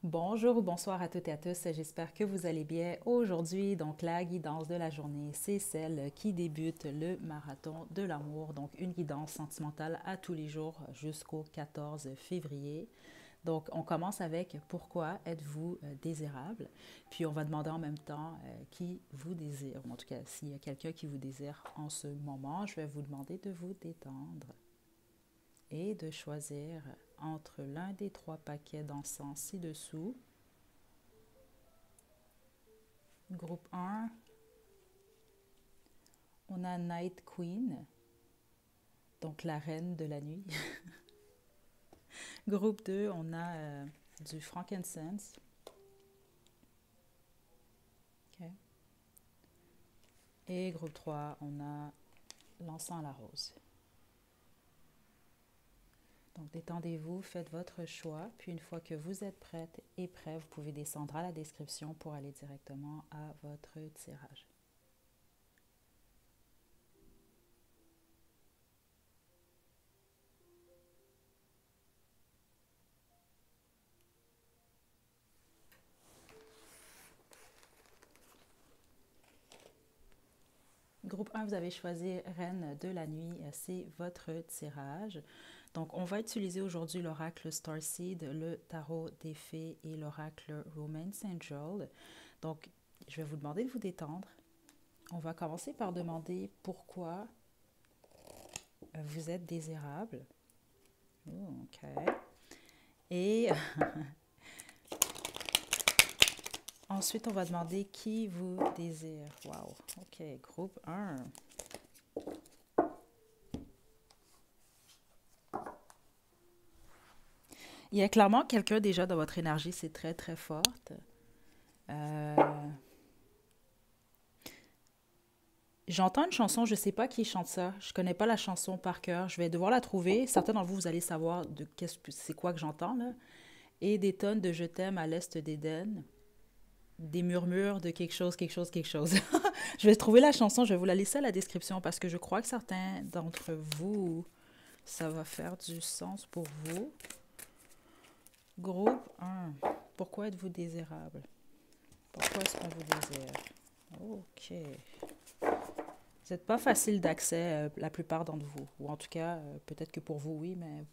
Bonjour ou bonsoir à toutes et à tous, j'espère que vous allez bien. Aujourd'hui, donc la guidance de la journée, c'est celle qui débute le marathon de l'amour, donc une guidance sentimentale à tous les jours jusqu'au 14 février. Donc on commence avec pourquoi êtes-vous désirable, puis on va demander en même temps qui vous désire, ou en tout cas s'il y a quelqu'un qui vous désire en ce moment, je vais vous demander de vous détendre et de choisir entre l'un des trois paquets d'encens ci-dessous. Groupe 1, on a Night Queen, donc la reine de la nuit. Groupe 2, on a du frankincense. Okay. Et groupe 3, on a l'encens à la rose. Donc détendez-vous, faites votre choix, puis une fois que vous êtes prête et prêt, vous pouvez descendre à la description pour aller directement à votre tirage. Groupe 1, vous avez choisi Reine de la nuit, c'est votre tirage. Donc, on va utiliser aujourd'hui l'oracle Starseed, le tarot des fées et l'oracle Romance Angel. Donc, je vais vous demander de vous détendre. On va commencer par demander pourquoi vous êtes désirable. OK. Et ensuite, on va demander qui vous désire. Wow. OK. Groupe 1. Il y a clairement quelqu'un déjà dans votre énergie, c'est très très forte. Euh, J'entends une chanson, je ne sais pas qui chante ça. Je ne connais pas la chanson par cœur. Je vais devoir la trouver. Certains d'entre vous, vous allez savoir de c'est quoi que j'entends là. Et des tonnes de je t'aime à l'est d'Éden. Des murmures de quelque chose, quelque chose, quelque chose. Je vais trouver la chanson, je vais vous la laisser à la description parce que je crois que certains d'entre vous, ça va faire du sens pour vous. Groupe 1. Pourquoi êtes-vous désirable? Pourquoi est-ce qu'on vous désire? Ok. Vous n'êtes pas facile d'accès, la plupart d'entre vous. Ou en tout cas, peut-être que pour vous, oui, mais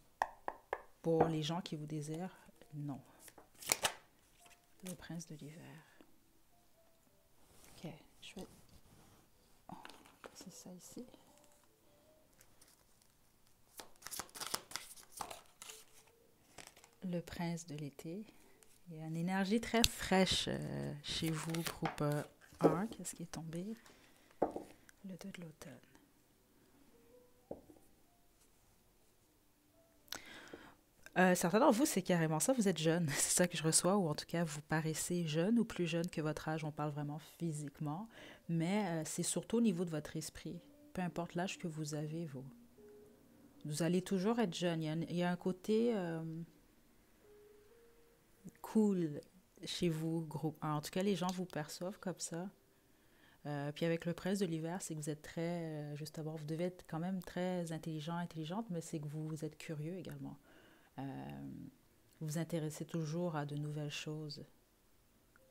pour les gens qui vous désirent, non. Le prince de l'hiver. Ok, je vais passer ça ici. Le prince de l'été. Il y a une énergie très fraîche chez vous, groupe 1. Qu'est-ce qui est tombé? Le 2 de l'automne. Certains d'entre vous, c'est carrément ça, vous êtes jeune. C'est ça que je reçois, ou en tout cas, vous paraissez jeune ou plus jeune que votre âge. On parle vraiment physiquement, mais c'est surtout au niveau de votre esprit. Peu importe l'âge que vous avez, vous allez toujours être jeune. Il y a un côté cool chez vous, groupe 1. En tout cas, les gens vous perçoivent comme ça. Puis avec le prince de l'hiver, c'est que vous êtes très, juste d'abord, vous devez être quand même très intelligent, intelligente, mais c'est que vous êtes curieux également. Euh, vous vous intéressez toujours à de nouvelles choses.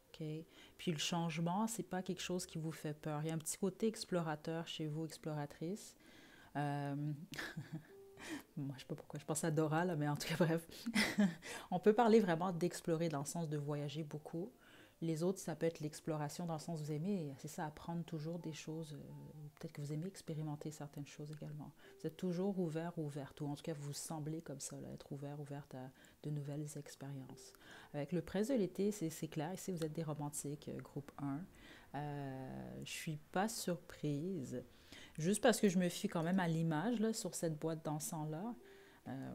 Okay? Puis le changement, c'est pas quelque chose qui vous fait peur. Il y a un petit côté explorateur chez vous, exploratrice. Euh, moi, je sais pas pourquoi je pense à Dora, là, mais en tout cas, bref. On peut parler vraiment d'explorer dans le sens de voyager beaucoup. Les autres, ça peut être l'exploration dans le sens où vous aimez, c'est ça, apprendre toujours des choses. Peut-être que vous aimez expérimenter certaines choses également. Vous êtes toujours ouvert ou ouverte, ou en tout cas, vous semblez comme ça, là, être ouvert, ouverte à de nouvelles expériences. Avec le prince de l'été, c'est clair, ici, vous êtes des romantiques, groupe 1. Je suis pas surprise, juste parce que je me fie quand même à l'image là, sur cette boîte d'encens-là. Euh,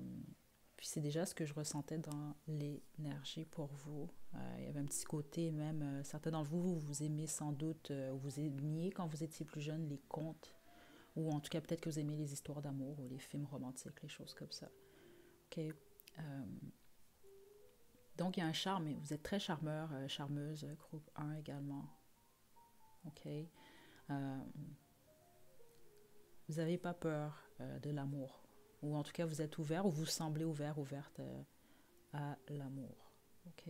Puis c'est déjà ce que je ressentais dans l'énergie pour vous. Il y avait un petit côté même, certains d'entre vous, vous aimez sans doute, vous aimiez quand vous étiez plus jeune les contes, ou en tout cas peut-être que vous aimez les histoires d'amour ou les films romantiques, les choses comme ça. OK. Donc il y a un charme, et vous êtes très charmeur, charmeuse, groupe 1 également. OK. Vous n'avez pas peur de l'amour, ou en tout cas vous êtes ouvert, ou vous semblez ouvert, ouverte à l'amour. OK.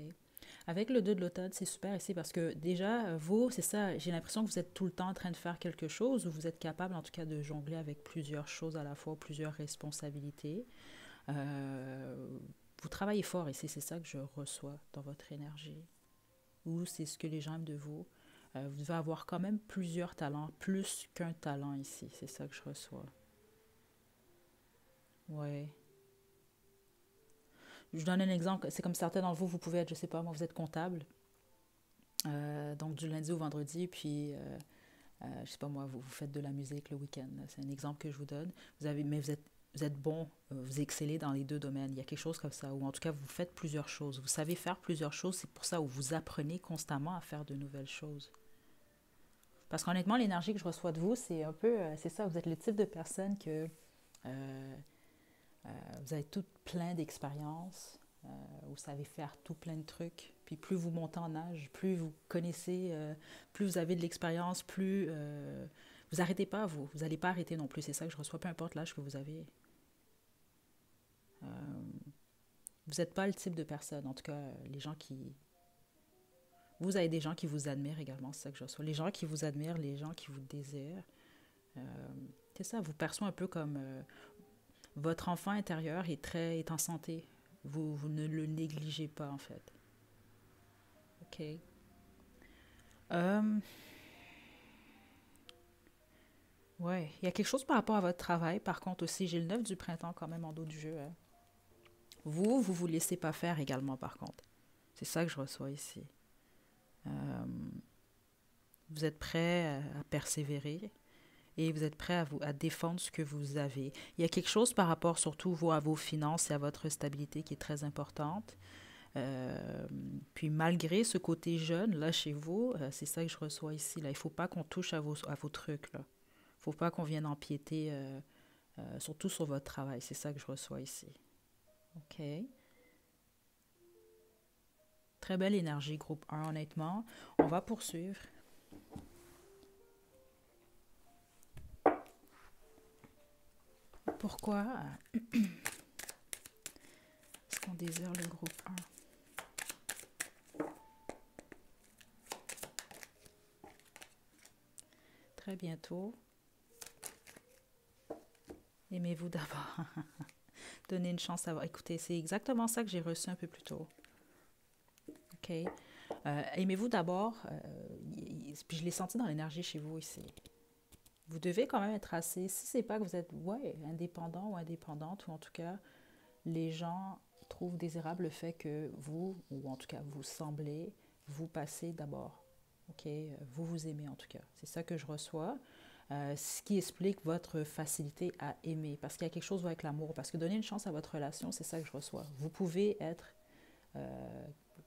Avec le 2 de l'automne, c'est super ici parce que déjà, vous, c'est ça, j'ai l'impression que vous êtes tout le temps en train de faire quelque chose ou vous êtes capable en tout cas de jongler avec plusieurs choses à la fois, plusieurs responsabilités. Euh, Vous travaillez fort ici, c'est ça que je reçois dans votre énergie. Ou c'est ce que les gens aiment de vous. Vous devez avoir quand même plusieurs talents, plus qu'un talent ici, c'est ça que je reçois. Ouais. Je vous donne un exemple, c'est comme certains d'entre vous, vous pouvez être, je sais pas, moi, vous êtes comptable, donc du lundi au vendredi, puis je sais pas moi, vous faites de la musique le week-end. C'est un exemple que je vous donne. Mais vous êtes bon, vous excellez dans les deux domaines. Il y a quelque chose comme ça, ou en tout cas, vous faites plusieurs choses. Vous savez faire plusieurs choses. C'est pour ça où vous apprenez constamment à faire de nouvelles choses. Parce qu'honnêtement, l'énergie que je reçois de vous, c'est un peu, c'est ça. Vous êtes le type de personne que euh, vous avez tout plein d'expériences. Vous savez faire tout plein de trucs. Puis plus vous montez en âge, plus vous connaissez, plus vous avez de l'expérience, plus vous arrêtez pas, vous. Vous n'allez pas arrêter non plus. C'est ça que je reçois, peu importe l'âge que vous avez. Vous n'êtes pas le type de personne, en tout cas, les gens qui... Vous avez des gens qui vous admirent également, c'est ça que je reçois. Les gens qui vous admirent, les gens qui vous désirent. Euh, c'est ça, vous perçoit un peu comme votre enfant intérieur est en santé. Vous ne le négligez pas, en fait. OK. Euh, ouais, il y a quelque chose par rapport à votre travail. Par contre, aussi, j'ai le 9 du printemps quand même en dos du jeu, hein. Vous laissez pas faire également, par contre. C'est ça que je reçois ici. Euh, vous êtes prêt à persévérer et vous êtes prêt à défendre ce que vous avez. Il y a quelque chose par rapport surtout à vos finances et à votre stabilité qui est très importante. Euh, Puis malgré ce côté jeune, là, chez vous, c'est ça que je reçois ici. Là. Il ne faut pas qu'on touche à vos trucs. Il ne faut pas qu'on vienne empiéter, surtout sur votre travail. C'est ça que je reçois ici. OK. Très belle énergie, groupe un, honnêtement. On va poursuivre. Pourquoi est-ce qu'on désire le groupe un? Très bientôt. Aimez-vous d'abord. Donnez une chance à voir. Écoutez, c'est exactement ça que j'ai reçu un peu plus tôt. OK. Aimez-vous d'abord. Puis je l'ai senti dans l'énergie chez vous ici. Vous devez quand même être assez. Si c'est pas que vous êtes ouais, indépendant ou indépendante, ou en tout cas, les gens trouvent désirable le fait que vous, ou en tout cas vous semblez, vous passez d'abord. OK? Vous vous aimez en tout cas. C'est ça que je reçois. Ce qui explique votre facilité à aimer. Parce qu'il y a quelque chose avec l'amour. Parce que donner une chance à votre relation, c'est ça que je reçois. Vous pouvez être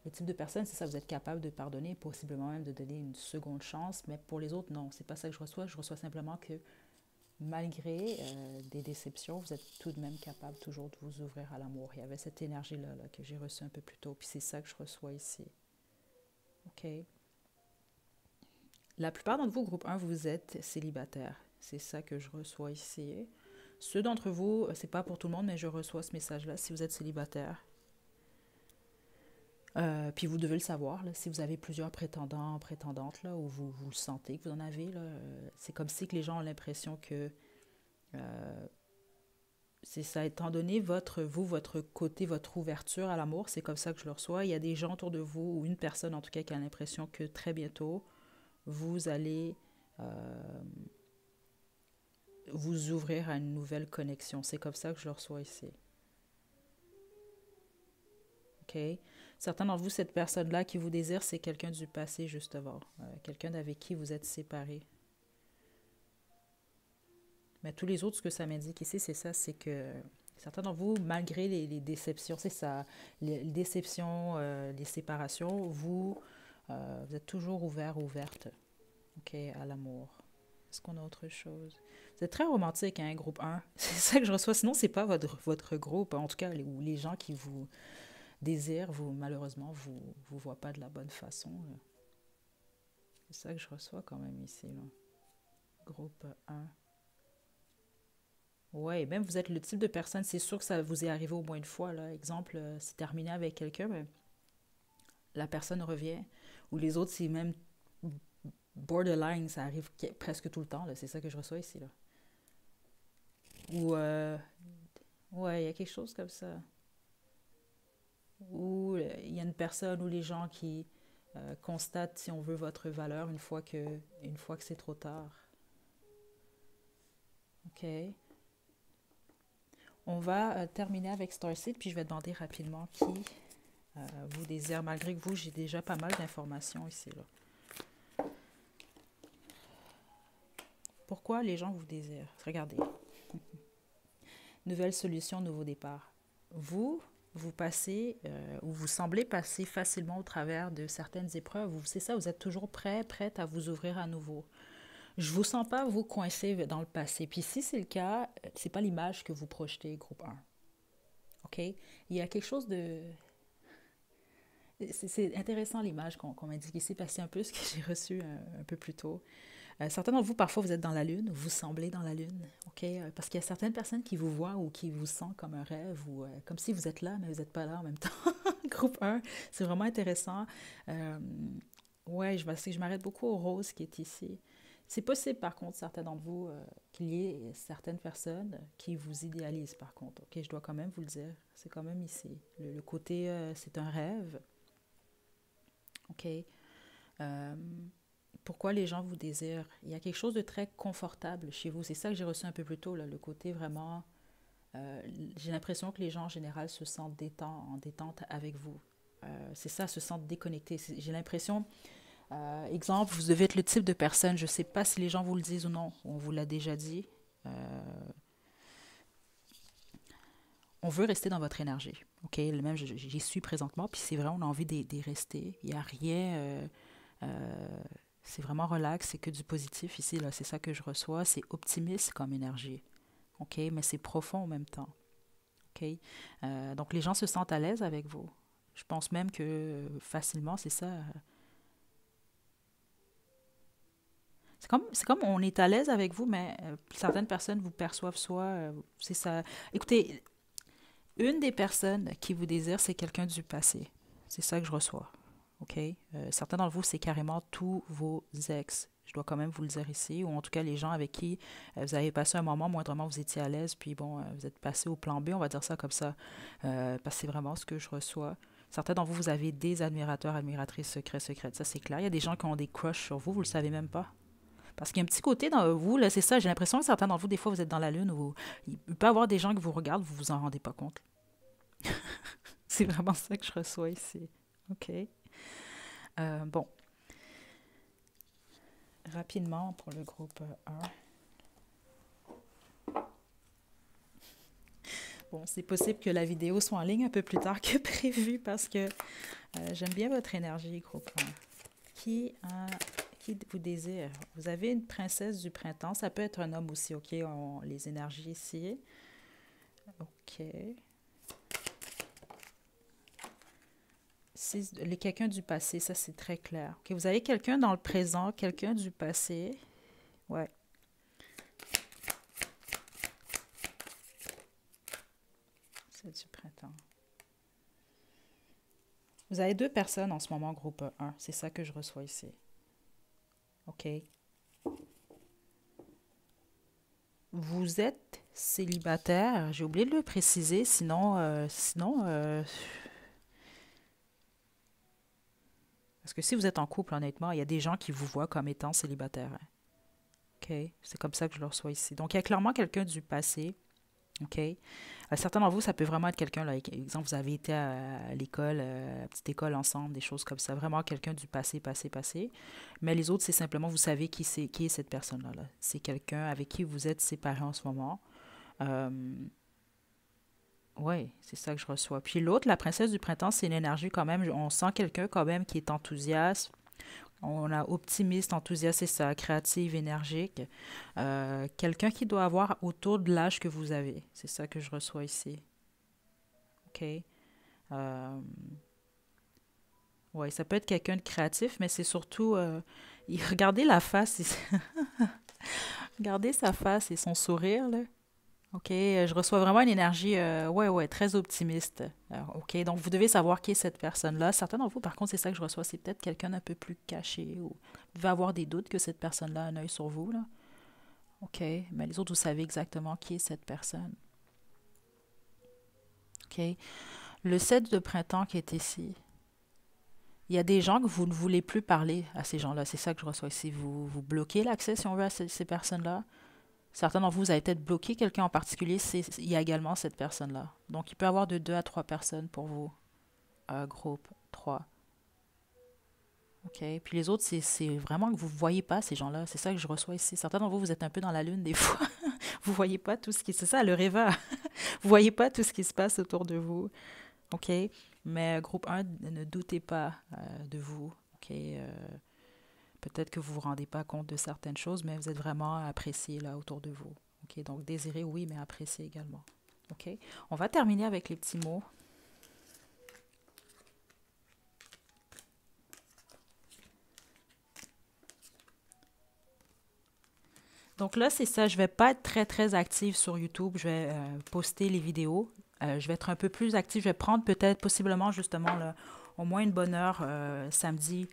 le type de personne, c'est ça, vous êtes capable de pardonner, possiblement même de donner une seconde chance, mais pour les autres, non, c'est pas ça que je reçois. Je reçois simplement que malgré des déceptions, vous êtes tout de même capable toujours de vous ouvrir à l'amour. Il y avait cette énergie-là là, que j'ai reçue un peu plus tôt, puis c'est ça que je reçois ici. OK? La plupart d'entre vous, groupe un, vous êtes célibataire. C'est ça que je reçois ici. Ceux d'entre vous, c'est pas pour tout le monde, mais je reçois ce message-là si vous êtes célibataire. Puis vous devez le savoir, là, si vous avez plusieurs prétendants, prétendantes, là, ou vous le sentez que vous en avez, là, c'est comme si que les gens ont l'impression que c'est ça, étant donné votre côté, votre ouverture à l'amour, c'est comme ça que je le reçois. Il y a des gens autour de vous, ou une personne en tout cas, qui a l'impression que très bientôt, vous allez vous ouvrir à une nouvelle connexion. C'est comme ça que je le reçois ici. OK? Certains d'entre vous, cette personne-là qui vous désire, c'est quelqu'un du passé, justement. Quelqu'un avec qui vous êtes séparés. Mais tous les autres, ce que ça m'indique ici, c'est ça, c'est que certains d'entre vous, malgré les déceptions, c'est ça, les déceptions, les séparations, vous êtes toujours ouvert, ouverte, OK, à l'amour. Est-ce qu'on a autre chose? Vous êtes très romantique, hein, groupe un. C'est ça que je reçois. Sinon, c'est pas votre groupe. En tout cas, ou les gens qui vous désirent, malheureusement, vous voient pas de la bonne façon, là. C'est ça que je reçois quand même ici, là. Groupe un. Ouais, même vous êtes le type de personne, c'est sûr que ça vous est arrivé au moins une fois, là. Exemple, c'est terminé avec quelqu'un, mais la personne revient. Ou les autres, c'est même borderline, ça arrive presque tout le temps, là. C'est ça que je reçois ici, là. Ou, ouais, il y a quelque chose comme ça. Ou il y a une personne ou les gens qui constatent, si on veut, votre valeur une fois que c'est trop tard. OK. On va terminer avec Starseed, puis je vais demander rapidement qui vous désire. Malgré que vous, j'ai déjà pas mal d'informations ici, là. Pourquoi les gens vous désirent? Regardez. Nouvelle solution, nouveau départ. Vous passez ou vous semblez passer facilement au travers de certaines épreuves. C'est ça, vous êtes toujours prête à vous ouvrir à nouveau. Je vous sens pas vous coincer dans le passé. Puis si c'est le cas, c'est pas l'image que vous projetez, groupe 1. OK? Il y a quelque chose de... C'est intéressant l'image qu'on m'indique ici, parce que c'est un peu ce que j'ai reçu un peu plus tôt. Certains d'entre vous, parfois, vous êtes dans la lune, vous semblez dans la lune, OK? Parce qu'il y a certaines personnes qui vous voient ou qui vous sentent comme un rêve ou comme si vous êtes là, mais vous n'êtes pas là en même temps. Groupe 1, c'est vraiment intéressant. Ouais, je m'arrête beaucoup au rose qui est ici. C'est possible, par contre, certains d'entre vous, qu'il y ait certaines personnes qui vous idéalisent, par contre. OK, je dois quand même vous le dire. C'est quand même ici. Le côté, c'est un rêve. OK? Euh, Pourquoi les gens vous désirent? Il y a quelque chose de très confortable chez vous. C'est ça que j'ai reçu un peu plus tôt, là, le côté vraiment... j'ai l'impression que les gens en général se sentent en détente avec vous. C'est ça, se sentent déconnectés. J'ai l'impression, exemple, vous devez être le type de personne, je ne sais pas si les gens vous le disent ou non, on vous l'a déjà dit. On veut rester dans votre énergie. OK? Même, j'y suis présentement, puis c'est vrai, on a envie d'y rester. Il n'y a rien... c'est vraiment relax, c'est que du positif ici, là, c'est ça que je reçois. C'est optimiste comme énergie. OK? Mais c'est profond en même temps. OK? Donc, les gens se sentent à l'aise avec vous. Je pense même que facilement, c'est ça. C'est comme on est à l'aise avec vous, mais certaines personnes vous perçoivent soit. C'est ça. Écoutez, une des personnes qui vous désire, c'est quelqu'un du passé. C'est ça que je reçois. OK? Certains d'entre vous, c'est carrément tous vos ex. Je dois quand même vous le dire ici, ou en tout cas les gens avec qui vous avez passé un moment, moindrement vous étiez à l'aise, puis bon, vous êtes passé au plan B, on va dire ça comme ça, parce que c'est vraiment ce que je reçois. Certains d'entre vous, vous avez des admirateurs, admiratrices secrètes, ça c'est clair. Il y a des gens qui ont des crushs sur vous, vous le savez même pas. Parce qu'il y a un petit côté dans vous, là, c'est ça, j'ai l'impression que certains d'entre vous, des fois, vous êtes dans la lune, ou il peut y avoir des gens qui vous regardent, vous vous en rendez pas compte. C'est vraiment ça que je reçois ici. OK? Bon, rapidement pour le groupe 1. Bon, c'est possible que la vidéo soit en ligne un peu plus tard que prévu parce que j'aime bien votre énergie, groupe 1. Qui vous désire? Vous avez une princesse du printemps. Ça peut être un homme aussi, OK? Les énergies ici. OK. Quelqu'un du passé, ça c'est très clair. OK, vous avez quelqu'un dans le présent, quelqu'un du passé. Ouais. C'est du printemps. Vous avez deux personnes en ce moment, groupe 1. C'est ça que je reçois ici. OK. Vous êtes célibataire. J'ai oublié de le préciser, sinon... Parce que si vous êtes en couple, honnêtement, il y a des gens qui vous voient comme étant célibataire. Hein. OK? C'est comme ça que je le reçois ici. Donc, il y a clairement quelqu'un du passé. OK? Certains d'entre vous, ça peut vraiment être quelqu'un, là, exemple, vous avez été à l'école, à la petite école ensemble, des choses comme ça. Vraiment quelqu'un du passé. Mais les autres, c'est simplement, vous savez qui est cette personne-là. Là. C'est quelqu'un avec qui vous êtes séparés en ce moment. Oui, c'est ça que je reçois. Puis l'autre, la princesse du printemps, c'est une énergie quand même. On sent quelqu'un quand même qui est enthousiaste. On a optimiste, enthousiaste, c'est ça, créative, énergique. Quelqu'un qui doit avoir autour de l'âge que vous avez. C'est ça que je reçois ici. OK? Oui, ça peut être quelqu'un de créatif, mais c'est surtout... regardez la face. Regardez sa face et son sourire, là. OK, je reçois vraiment une énergie, ouais, ouais, très optimiste. OK, donc vous devez savoir qui est cette personne-là. Certains d'entre vous, par contre, c'est ça que je reçois, c'est peut-être quelqu'un d'un peu plus caché ou vous devez avoir des doutes que cette personne-là a un œil sur vous, là. OK, mais les autres, vous savez exactement qui est cette personne. OK, le 7 de printemps qui est ici, il y a des gens que vous ne voulez plus parler à ces gens-là. C'est ça que je reçois ici. Vous bloquez l'accès, si on veut, à ces personnes-là. Certains d'entre vous, vous avez peut-être bloqué quelqu'un en particulier. Il y a également cette personne-là. Donc, il peut y avoir de 2 à 3 personnes pour vous. Groupe 3. OK. Puis les autres, c'est vraiment que vous ne voyez pas ces gens-là. C'est ça que je reçois ici. Certains d'entre vous, vous êtes un peu dans la lune des fois. Vous ne voyez pas tout ce qui... C'est ça, le rêveur. Vous ne voyez pas tout ce qui se passe autour de vous. OK. Mais groupe un, ne doutez pas de vous. OK. Peut-être que vous ne vous rendez pas compte de certaines choses, mais vous êtes vraiment apprécié là autour de vous. OK. Donc, désiré, oui, mais apprécié également. OK. On va terminer avec les petits mots. Donc là, c'est ça. Je vais pas être très, très active sur YouTube. Je vais poster les vidéos. Je vais être un peu plus active. Je vais prendre peut-être, possiblement, justement, là, au moins une bonne heure samedi.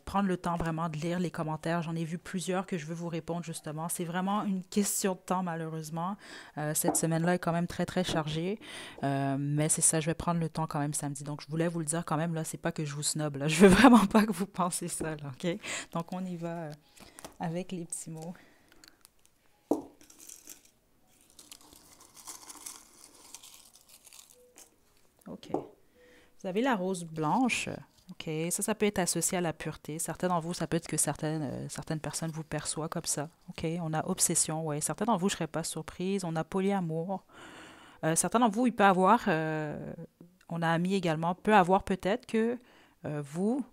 Prendre le temps vraiment de lire les commentaires. J'en ai vu plusieurs que je veux vous répondre, justement. C'est vraiment une question de temps, malheureusement. Cette semaine-là est quand même très, très chargée. Mais c'est ça, je vais prendre le temps quand même samedi. Donc, je voulais vous le dire quand même, là, c'est pas que je vous snob, là. Je veux vraiment pas que vous pensiez ça, là, OK? Donc, on y va avec les petits mots. OK. Vous avez la rose blanche. OK. Ça peut être associé à la pureté. Certains d'entre vous, ça peut être que certaines personnes vous perçoivent comme ça. OK. On a obsession, ouais. Certains d'entre vous, je ne serais pas surprise. On a polyamour. Certains d'entre vous, il peut avoir, on a ami également, peut avoir peut-être que vous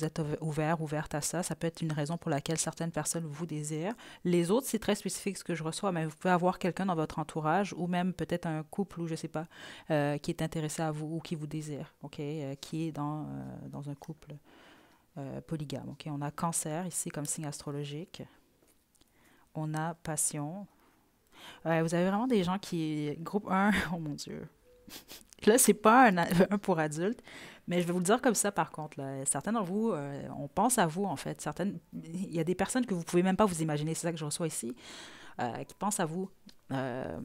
êtes ouvert, ouverte à ça. Ça peut être une raison pour laquelle certaines personnes vous désirent. Les autres, c'est très spécifique ce que je reçois, mais vous pouvez avoir quelqu'un dans votre entourage ou même peut-être un couple ou je ne sais pas, qui est intéressé à vous ou qui vous désire, OK, qui est dans un couple polygame. OK, on a cancer ici comme signe astrologique. On a passion. Vous avez vraiment des gens qui... Groupe un, oh mon Dieu. Là, c'est pas un pour adultes, mais je vais vous le dire comme ça par contre. Là. Certains d'entre vous, on pense à vous en fait. Il y a des personnes que vous pouvez même pas vous imaginer, c'est ça que je reçois ici, qui pensent à vous euh,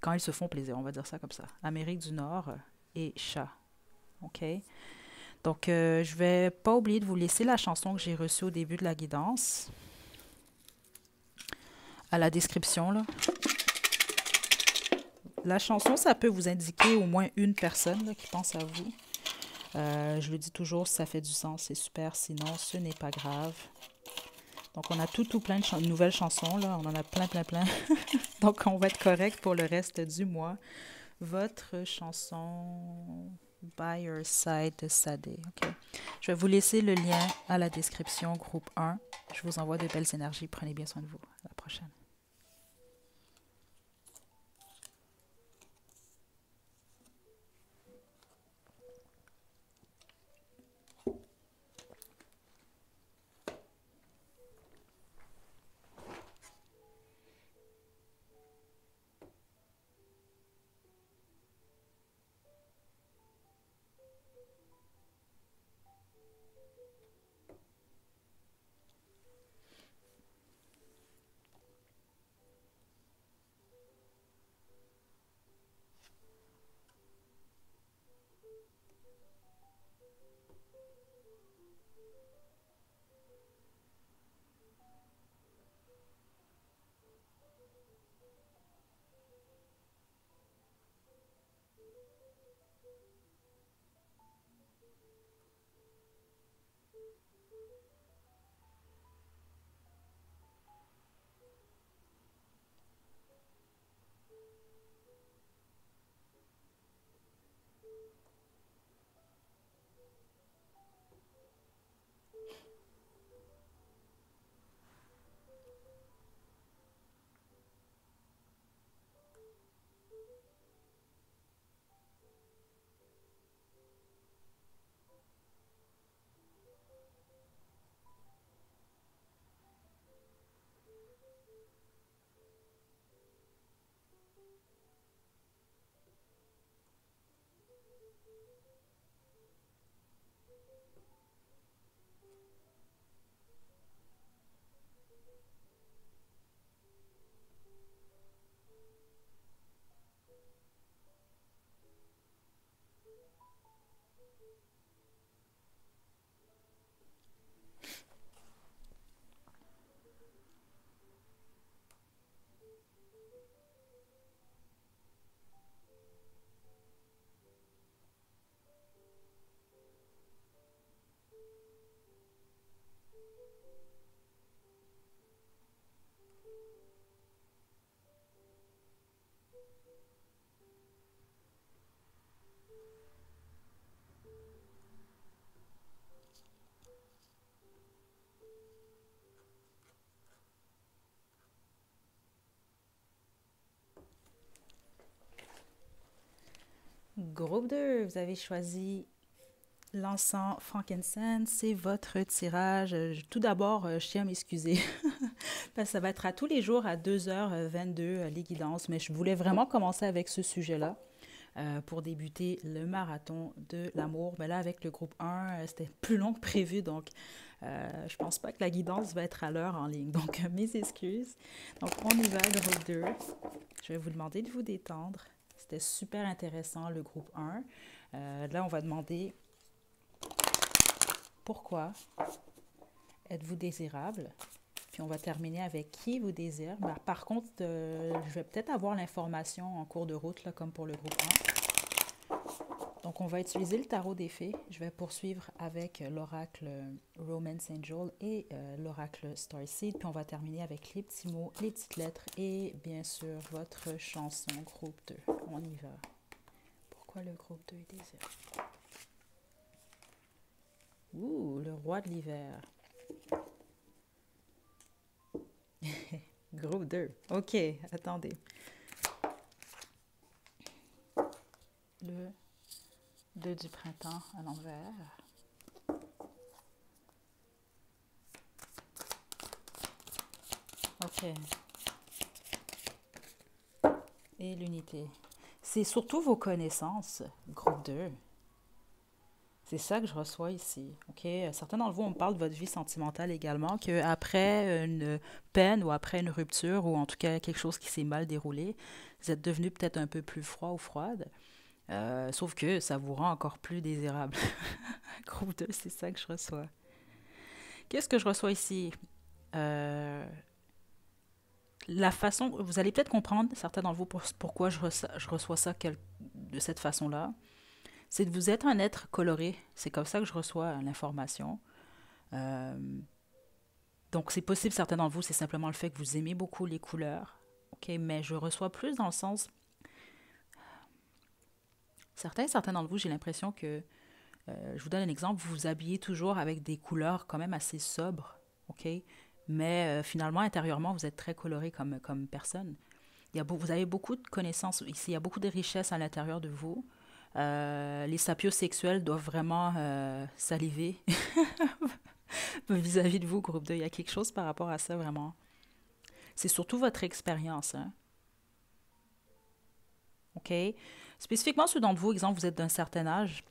quand ils se font plaisir, on va dire ça comme ça. Amérique du Nord et chat. OK? Donc, je vais pas oublier de vous laisser la chanson que j'ai reçue au début de la guidance, à la description, là. La chanson, ça peut vous indiquer au moins une personne là, qui pense à vous. Je le dis toujours, si ça fait du sens, c'est super. Sinon, ce n'est pas grave. Donc, on a tout plein de nouvelles chansons. Là. On en a plein, plein, plein. Donc, on va être correct pour le reste du mois. Votre chanson By Your Side de Sadé. OK. Je vais vous laisser le lien à la description, groupe 1. Je vous envoie de belles énergies. Prenez bien soin de vous. À la prochaine. Groupe 2, vous avez choisi l'encens frankincense, c'est votre tirage. Tout d'abord, je tiens à m'excuser parce que ça va être à tous les jours à 2h22 les guidances, mais je voulais vraiment commencer avec ce sujet-là pour débuter le marathon de l'amour. Mais là, avec le groupe 1, c'était plus long que prévu, donc je pense pas que la guidance va être à l'heure en ligne. Donc, mes excuses. Donc, on y va, groupe 2. Je vais vous demander de vous détendre. C'était super intéressant, le groupe 1. Là, on va demander pourquoi êtes-vous désirable? Puis on va terminer avec qui vous désire. Ben, par contre, je vais peut-être avoir l'information en cours de route, là, comme pour le groupe 1. Donc, on va utiliser le tarot des fées. Je vais poursuivre avec l'oracle Romance Angel et l'oracle Starseed. Puis on va terminer avec les petits mots, les petites lettres et bien sûr votre chanson groupe 2. On y va. Pourquoi le groupe 2 est désirable? Ouh, le roi de l'hiver. Groupe 2. OK, attendez. Le 2 du printemps à l'envers. OK. Et l'unité. C'est surtout vos connaissances, groupe 2. C'est ça que je reçois ici. OK? Certains d'entre vous, on me parle de votre vie sentimentale également, qu'après une peine ou après une rupture, ou en tout cas quelque chose qui s'est mal déroulé, vous êtes devenu peut-être un peu plus froid ou froide. Sauf que ça vous rend encore plus désirable. Groupe 2, c'est ça que je reçois. Qu'est-ce que je reçois ici? Euh, la façon, vous allez peut-être comprendre, certains d'entre vous, pourquoi je reçois ça de cette façon-là. C'est que vous êtes un être coloré. C'est comme ça que je reçois l'information. Euh, donc, c'est possible, certains d'entre vous, c'est simplement le fait que vous aimez beaucoup les couleurs. OK, mais je reçois plus dans le sens. Certains d'entre vous, j'ai l'impression que. Je vous donne un exemple, vous vous habillez toujours avec des couleurs quand même assez sobres. OK? Mais finalement, intérieurement, vous êtes très coloré comme personne. Vous avez beaucoup de connaissances ici, il y a beaucoup de richesses à l'intérieur de vous. Les sapiosexuels doivent vraiment saliver vis-à-vis de vous, groupe 2. Il y a quelque chose par rapport à ça, vraiment. C'est surtout votre expérience. Hein? OK? Spécifiquement, ceux d'entre vous, exemple, vous êtes d'un certain âge.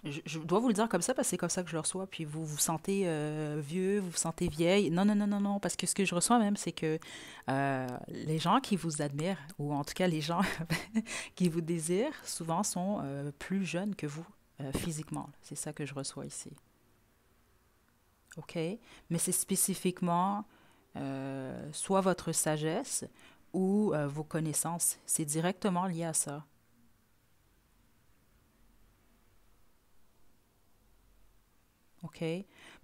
Je dois vous le dire comme ça parce que c'est comme ça que je le reçois. Puis vous vous sentez vieux, vous vous sentez vieille. Non, non, non, non, non. Parce que ce que je reçois même, c'est que les gens qui vous admirent, ou en tout cas les gens qui vous désirent, souvent sont plus jeunes que vous physiquement. C'est ça que je reçois ici. OK? Mais c'est spécifiquement soit votre sagesse ou vos connaissances. C'est directement lié à ça. OK?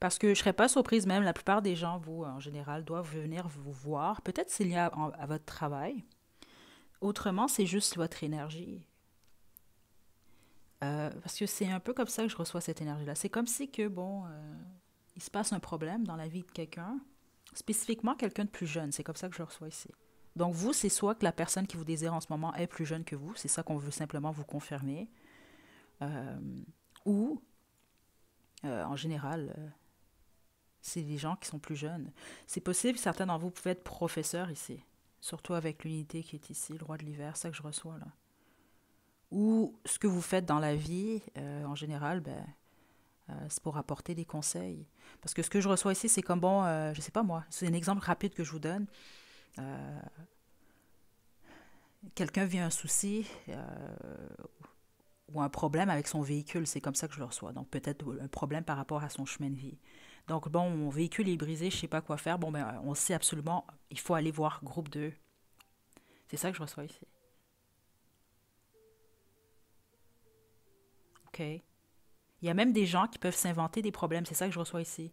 Parce que je ne serais pas surprise même, la plupart des gens, vous, en général, doivent venir vous voir. Peut-être c'est lié à votre travail. Autrement, c'est juste votre énergie. Parce que c'est un peu comme ça que je reçois cette énergie-là. C'est comme si que, bon, il se passe un problème dans la vie de quelqu'un, spécifiquement quelqu'un de plus jeune. C'est comme ça que je le reçois ici. Donc, vous, c'est soit que la personne qui vous désire en ce moment est plus jeune que vous, c'est ça qu'on veut simplement vous confirmer, euh, ou, en général, c'est les gens qui sont plus jeunes. C'est possible, certains d'entre vous pouvez être professeurs ici, surtout avec l'unité qui est ici, le roi de l'hiver, c'est ça que je reçois là. Ou ce que vous faites dans la vie, en général, ben, c'est pour apporter des conseils. Parce que ce que je reçois ici, c'est comme, bon, je sais pas moi, c'est un exemple rapide que je vous donne. Euh, Quelqu'un vit un souci, ou un problème avec son véhicule. C'est comme ça que je le reçois. Donc, peut-être un problème par rapport à son chemin de vie. Donc, bon, mon véhicule est brisé, je ne sais pas quoi faire. Bon, ben, on sait absolument, il faut aller voir groupe 2. C'est ça que je reçois ici. OK. Il y a même des gens qui peuvent s'inventer des problèmes. C'est ça que je reçois ici.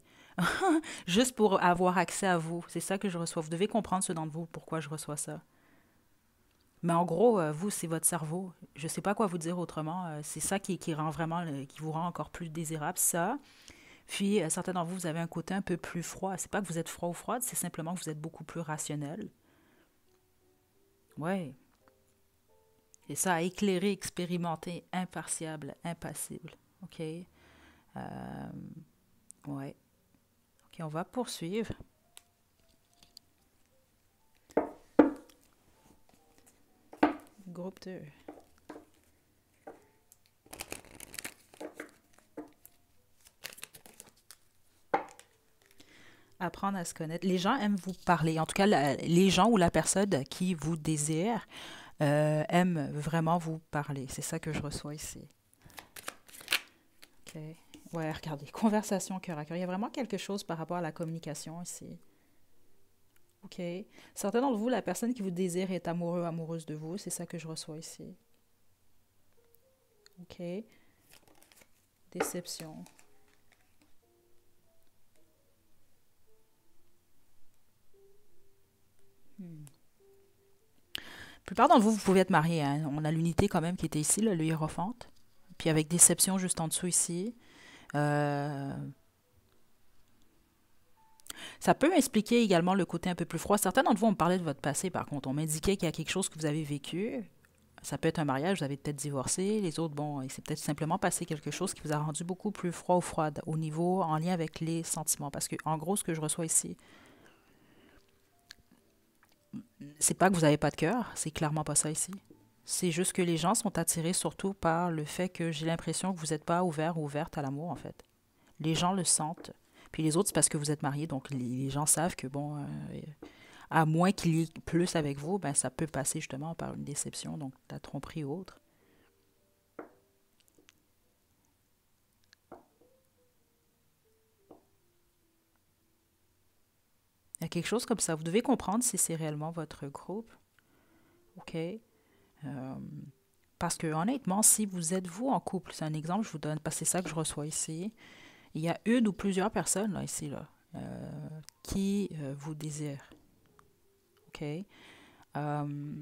Juste pour avoir accès à vous. C'est ça que je reçois. Vous devez comprendre ce dans vous, pourquoi je reçois ça. Mais en gros, vous, c'est votre cerveau. Je ne sais pas quoi vous dire autrement. C'est ça qui rend vraiment, qui vous rend encore plus désirable, ça. Puis, certains d'entre vous, vous avez un côté un peu plus froid. C'est pas que vous êtes froid ou froide, c'est simplement que vous êtes beaucoup plus rationnel. Ouais. C'est ça, éclairé, expérimenté, impartiable, impassible. OK? Ouais. OK, on va poursuivre. Groupe 2. Apprendre à se connaître. Les gens aiment vous parler. En tout cas, les gens ou la personne qui vous désire aime vraiment vous parler. C'est ça que je reçois ici. OK. Ouais, regardez. Conversation cœur à cœur. Il y a vraiment quelque chose par rapport à la communication ici. OK. Certains d'entre vous, la personne qui vous désire est amoureux, amoureuse de vous. C'est ça que je reçois ici. OK. Déception. La plupart d'entre vous, vous pouvez être mariés. Hein. On a l'unité quand même qui était ici, là, le hiérophante. Puis avec déception juste en dessous ici. Euh, Ça peut expliquer également le côté un peu plus froid. Certains d'entre vous, on me parlait de votre passé, par contre. On m'indiquait qu'il y a quelque chose que vous avez vécu. Ça peut être un mariage, vous avez peut-être divorcé. Les autres, bon, il s'est peut-être simplement passé quelque chose qui vous a rendu beaucoup plus froid ou froide au niveau en lien avec les sentiments. Parce que, en gros, ce que je reçois ici, c'est pas que vous n'avez pas de cœur, c'est clairement pas ça ici. C'est juste que les gens sont attirés surtout par le fait que j'ai l'impression que vous n'êtes pas ouvert ou ouverte à l'amour, en fait. Les gens le sentent. Puis les autres, c'est parce que vous êtes mariés, donc les gens savent que, bon, à moins qu'il y ait plus avec vous, ben, ça peut passer justement par une déception, donc la tromperie ou autre. Il y a quelque chose comme ça. Vous devez comprendre si c'est réellement votre groupe. OK? Parce que honnêtement, si vous êtes vous en couple, c'est un exemple, je vous donne, parce que c'est ça que je reçois ici. Il y a une ou plusieurs personnes là, ici là, qui vous désirent. OK? Euh,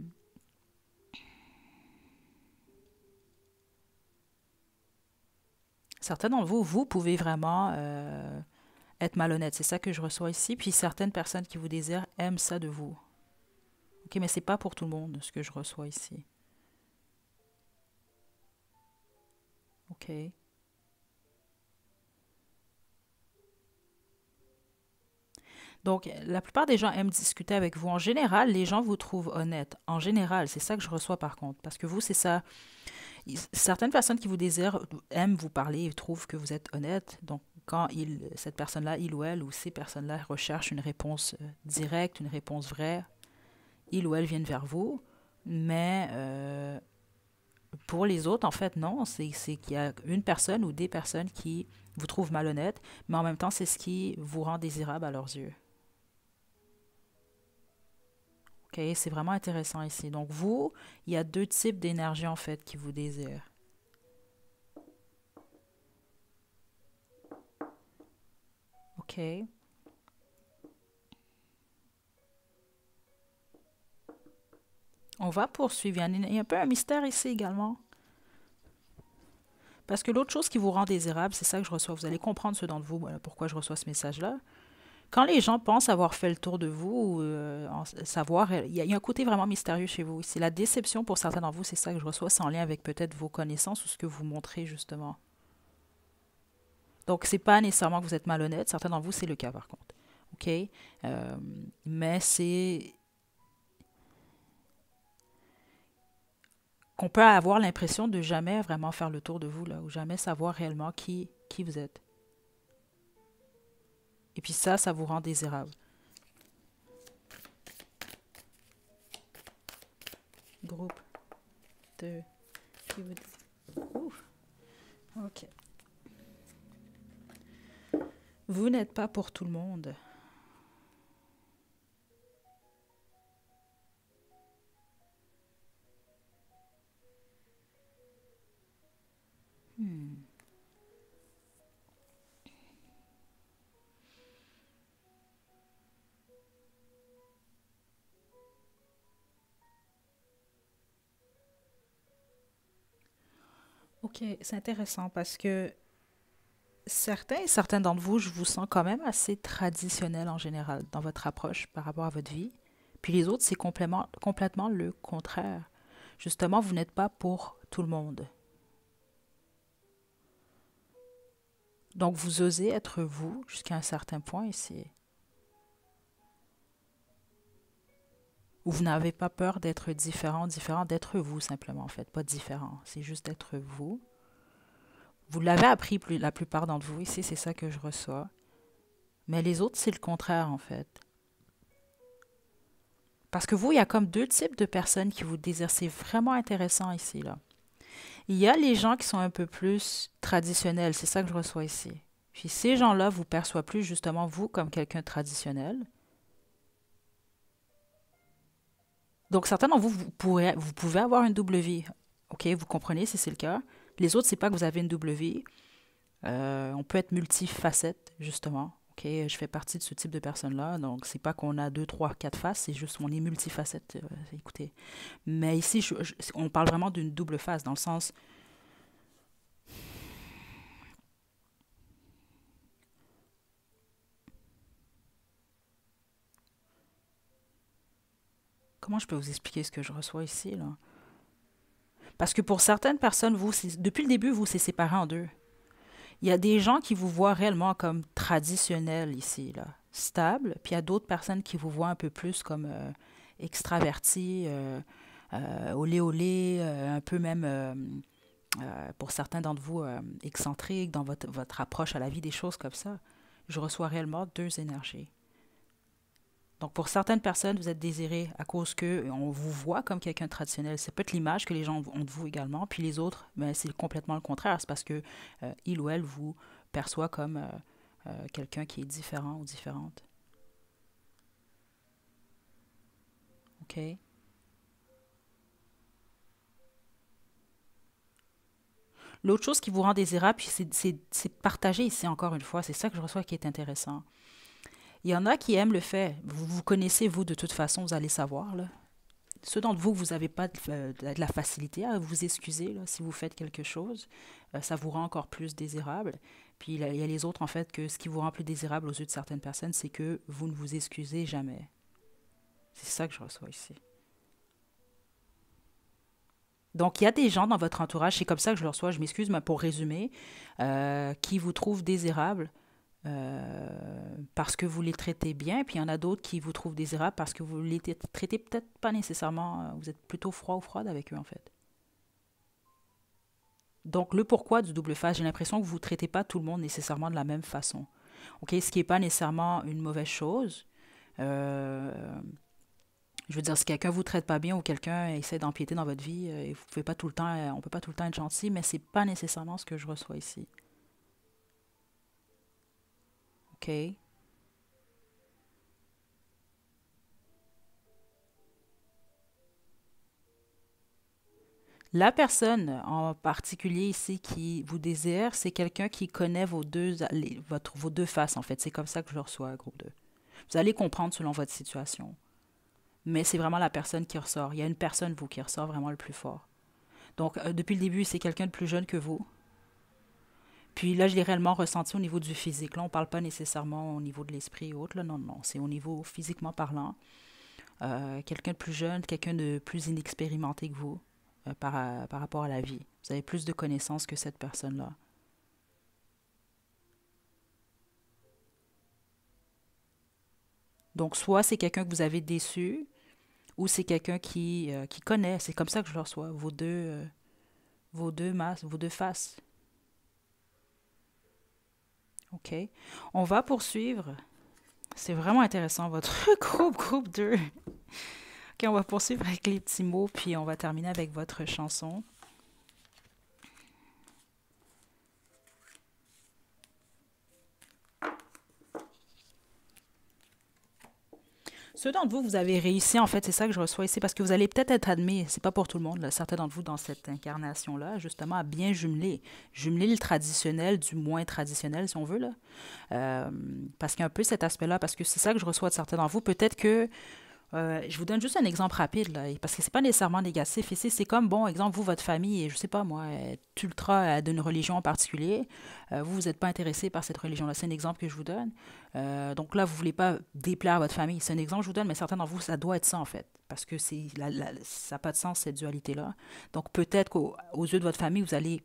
Certains d'entre vous, vous pouvez vraiment être malhonnête. C'est ça que je reçois ici. Puis certaines personnes qui vous désirent aiment ça de vous. OK, mais c'est pas pour tout le monde ce que je reçois ici. OK. Donc, la plupart des gens aiment discuter avec vous. En général, les gens vous trouvent honnête. En général, c'est ça que je reçois par contre. Parce que vous, c'est ça. Certaines personnes qui vous désirent aiment vous parler et trouvent que vous êtes honnête. Donc, quand cette personne-là, il ou elle, ou ces personnes-là recherchent une réponse directe, une réponse vraie, il ou elle viennent vers vous. Mais pour les autres, en fait, non. C'est qu'il y a une personne ou des personnes qui vous trouvent malhonnête, mais en même temps, c'est ce qui vous rend désirable à leurs yeux. OK, c'est vraiment intéressant ici. Donc, vous, il y a deux types d'énergie, en fait, qui vous désirent. OK. On va poursuivre. Il y a un peu un mystère ici également. Parce que l'autre chose qui vous rend désirable, c'est ça que je reçois. Vous allez comprendre ce dont vous, pourquoi je reçois ce message-là. Quand les gens pensent avoir fait le tour de vous, ou savoir, il y a un côté vraiment mystérieux chez vous. C'est la déception pour certains d'entre vous, c'est ça que je reçois. C'est en lien avec peut-être vos connaissances ou ce que vous montrez justement. Donc, c'est pas nécessairement que vous êtes malhonnête. Certains d'entre vous, c'est le cas par contre. OK? Mais c'est qu'on peut avoir l'impression de jamais vraiment faire le tour de vous, là, ou jamais savoir réellement qui vous êtes. Et puis ça vous rend désirable. Groupe de... Qui vous dit? Ouf, ok. Vous n'êtes pas pour tout le monde. Hmm. Ok, c'est intéressant parce que certains d'entre vous, je vous sens quand même assez traditionnel en général dans votre approche par rapport à votre vie. Puis les autres, c'est complètement le contraire. Justement, vous n'êtes pas pour tout le monde. Donc, vous osez être vous jusqu'à un certain point ici. Ou vous n'avez pas peur d'être différent d'être vous simplement en fait, pas différent. C'est juste d'être vous. Vous l'avez appris la plupart d'entre vous ici, c'est ça que je reçois. Mais les autres, c'est le contraire en fait. Parce que vous, il y a comme deux types de personnes qui vous désirent. C'est vraiment intéressant ici, là. Il y a les gens qui sont un peu plus traditionnels, c'est ça que je reçois ici. Puis ces gens-là vous perçoivent plus justement vous comme quelqu'un de traditionnel. Donc certains d'entre vous, vous pouvez avoir une double vie. OK, vous comprenez si c'est le cas. Les autres, c'est pas que vous avez une double vie. On peut être multifacette, justement. OK, je fais partie de ce type de personnes-là. Donc, c'est pas qu'on a deux, trois, quatre faces, c'est juste qu'on est multifacette. Écoutez. Mais ici, on parle vraiment d'une double face, dans le sens. Comment je peux vous expliquer ce que je reçois ici, là? Parce que pour certaines personnes, vous, depuis le début, vous, c'est séparé en deux. Il y a des gens qui vous voient réellement comme traditionnels ici, là, stable, puis il y a d'autres personnes qui vous voient un peu plus comme extravertis, olé olé, un peu même, pour certains d'entre vous, excentriques dans votre approche à la vie, des choses comme ça. Je reçois réellement deux énergies. Donc, pour certaines personnes, vous êtes désiré à cause que on vous voit comme quelqu'un de traditionnel. C'est peut-être l'image que les gens ont de vous également. Puis les autres, ben, c'est complètement le contraire. C'est parce que il ou elle vous perçoit comme quelqu'un qui est différent ou différente. OK? L'autre chose qui vous rend désirable, puis c'est partagé ici encore une fois, c'est ça que je reçois qui est intéressant. Il y en a qui aiment le fait. Vous vous connaissez, vous, de toute façon, vous allez savoir, là. Ceux d'entre vous, vous n'avez pas de la facilité à vous excuser là, si vous faites quelque chose, ça vous rend encore plus désirable. Puis il y a les autres, en fait, que ce qui vous rend plus désirable aux yeux de certaines personnes, c'est que vous ne vous excusez jamais. C'est ça que je reçois ici. Donc, il y a des gens dans votre entourage, c'est comme ça que je le reçois, je m'excuse, mais pour résumer, qui vous trouvent désirable parce que vous les traitez bien, puis il y en a d'autres qui vous trouvent désirables parce que vous les traitez peut-être pas nécessairement, vous êtes plutôt froid ou froide avec eux en fait. Donc le pourquoi du double face, j'ai l'impression que vous ne traitez pas tout le monde nécessairement de la même façon. OK, ce qui n'est pas nécessairement une mauvaise chose. Euh, je veux dire, si quelqu'un vous traite pas bien ou quelqu'un essaie d'empiéter dans votre vie, vous pouvez pas tout le temps, on peut pas tout le temps être gentil, mais c'est pas nécessairement ce que je reçois ici. OK? La personne en particulier ici qui vous désire, c'est quelqu'un qui connaît vos deux faces, en fait. C'est comme ça que je le reçois, groupe 2. Vous allez comprendre selon votre situation. Mais c'est vraiment la personne qui ressort. Il y a une personne, vous, qui ressort vraiment le plus fort. Donc, depuis le début, c'est quelqu'un de plus jeune que vous. Puis là, je l'ai réellement ressenti au niveau du physique. Là, on ne parle pas nécessairement au niveau de l'esprit ou autre. Là, non, non, c'est au niveau physiquement parlant. Quelqu'un de plus jeune, quelqu'un de plus inexpérimenté que vous par rapport à la vie. Vous avez plus de connaissances que cette personne-là. Donc, soit c'est quelqu'un que vous avez déçu, ou c'est quelqu'un qui connaît. C'est comme ça que je le reçois, vos deux masses, vos deux faces. OK. On va poursuivre. C'est vraiment intéressant, votre groupe 2. OK, on va poursuivre avec les petits mots, puis on va terminer avec votre chanson. Ceux d'entre vous, vous avez réussi, en fait, c'est ça que je reçois ici, parce que vous allez peut-être être admis, c'est pas pour tout le monde, là, certains d'entre vous dans cette incarnation-là, justement, à bien jumeler le traditionnel du moins traditionnel, si on veut, là. Euh, Parce qu'il y a un peu cet aspect-là, parce que c'est ça que je reçois de certains d'entre vous. Peut-être que je vous donne juste un exemple rapide, là, parce que c'est pas nécessairement négatif. Ici, c'est comme, bon, exemple, vous, votre famille, je sais pas moi, est ultra d'une religion en particulier. Vous, vous n'êtes pas intéressé par cette religion-là. C'est un exemple que je vous donne. Donc là, vous voulez pas déplaire à votre famille. C'est un exemple que je vous donne, mais certains d'entre vous, ça doit être ça, en fait. Parce que ça n'a pas de sens, cette dualité-là. Donc peut-être qu'aux yeux de votre famille, vous allez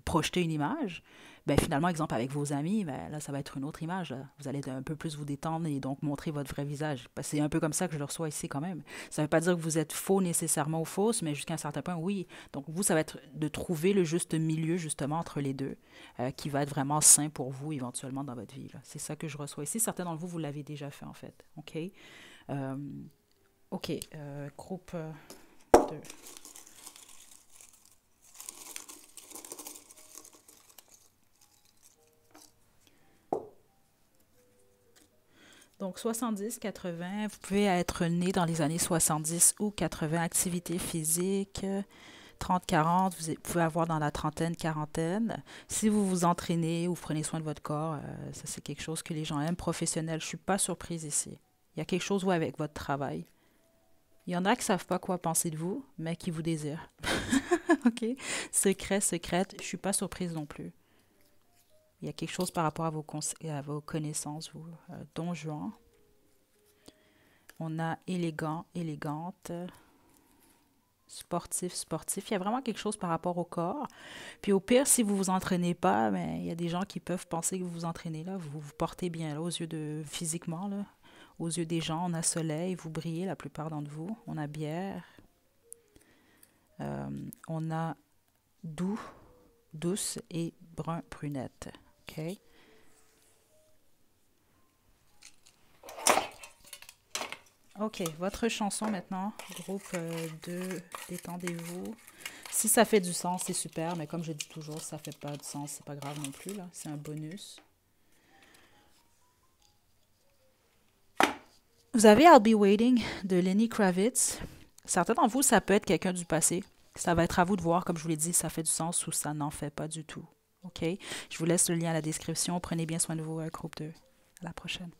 projeter une image, ben finalement, exemple avec vos amis, ben là, ça va être une autre image. Là. Vous allez un peu plus vous détendre et donc montrer votre vrai visage. Parce que c'est un peu comme ça que je le reçois ici quand même. Ça ne veut pas dire que vous êtes faux nécessairement ou fausse, mais jusqu'à un certain point, oui. Donc vous, ça va être de trouver le juste milieu justement entre les deux, qui va être vraiment sain pour vous éventuellement dans votre vie. C'est ça que je reçois ici. Certains d'entre vous, vous l'avez déjà fait en fait. OK? Euh, OK. Groupe 2. Donc 70, 80, vous pouvez être né dans les années 70 ou 80, activité physique, 30, 40, pouvez avoir dans la trentaine, quarantaine. Si vous vous entraînez ou vous prenez soin de votre corps, ça c'est quelque chose que les gens aiment, professionnel. Je ne suis pas surprise ici. Il y a quelque chose ouais, avec votre travail. Il y en a qui ne savent pas quoi penser de vous, mais qui vous désirent. OK? Secret, secrète, je ne suis pas surprise non plus. Il y a quelque chose par rapport à vos connaissances, vous. Don Juan. On a élégant, élégante, sportif, sportif. Il y a vraiment quelque chose par rapport au corps. Puis au pire, si vous vous entraînez pas, mais il y a des gens qui peuvent penser que vous vous entraînez là. Vous vous portez bien là, aux yeux de physiquement, là. Aux yeux des gens, on a soleil, vous brillez la plupart d'entre vous. On a bière. On a doux, douce et brun, brunette. OK? OK, votre chanson maintenant, groupe 2, détendez-vous. Si ça fait du sens, c'est super, mais comme je dis toujours, si ça fait pas de sens, c'est pas grave non plus, là. C'est un bonus. Vous avez I'll Be Waiting de Lenny Kravitz. Certains d'entre vous, ça peut être quelqu'un du passé. Ça va être à vous de voir, comme je vous l'ai dit, si ça fait du sens ou ça n'en fait pas du tout. OK? Je vous laisse le lien à la description. Prenez bien soin de vous, groupe 2. À la prochaine.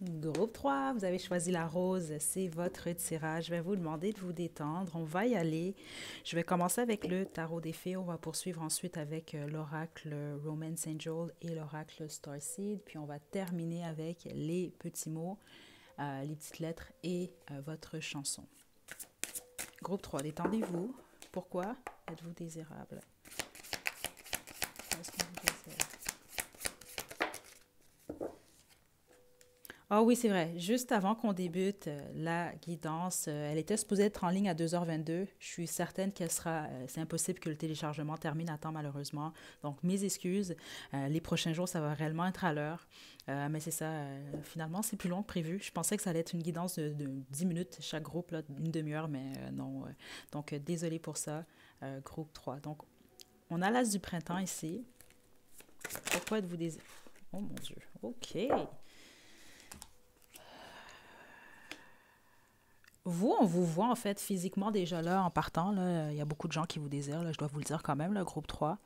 Groupe 3, vous avez choisi la rose, c'est votre tirage. Je vais vous demander de vous détendre. On va y aller. Je vais commencer avec le tarot des fées. On va poursuivre ensuite avec l'oracle Romance Angel et l'oracle Starseed. Puis on va terminer avec les petits mots, les petites lettres et votre chanson. Groupe 3, détendez-vous. Pourquoi? Êtes-vous désirable? Est-ce qu'on vous désire? Ah oui, c'est vrai. Juste avant qu'on débute la guidance, elle était supposée être en ligne à 2h22. Je suis certaine qu'elle sera... c'est impossible que le téléchargement termine à temps, malheureusement. Donc, mes excuses. Les prochains jours, ça va réellement être à l'heure. Mais c'est ça. Finalement, c'est plus long que prévu. Je pensais que ça allait être une guidance de 10 minutes chaque groupe, là, une demi-heure, mais non. Donc, désolé pour ça. Groupe 3. Donc, on a l'as du printemps ici. Pourquoi êtes-vous des... Oh mon Dieu. OK. Vous, on vous voit en fait physiquement déjà là en partant. Là. Il y a beaucoup de gens qui vous désirent, là, je dois vous le dire quand même, le groupe 3.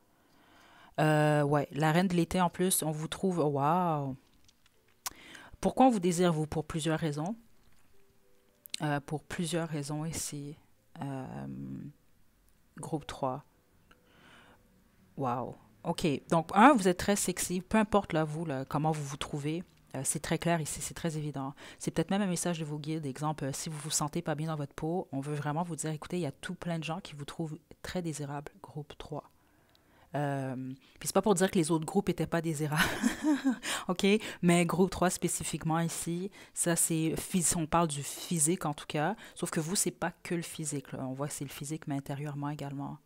Ouais, la reine de l'été en plus, on vous trouve. Waouh! Pourquoi on vous désire, vous? Pour plusieurs raisons. Pour plusieurs raisons ici. Euh, Groupe 3. Waouh! OK. Donc, un, vous êtes très sexy. Peu importe, là, vous, là, comment vous vous trouvez. C'est très clair ici, c'est très évident. C'est peut-être même un message de vos guides. Exemple, si vous vous sentez pas bien dans votre peau, on veut vraiment vous dire, écoutez, il y a tout plein de gens qui vous trouvent très désirable, groupe 3. Puis c'est pas pour dire que les autres groupes étaient pas désirables, OK? Mais groupe 3 spécifiquement ici, ça c'est, on parle du physique en tout cas, sauf que vous, c'est pas que le physique, là. On voit que c'est le physique, mais intérieurement également.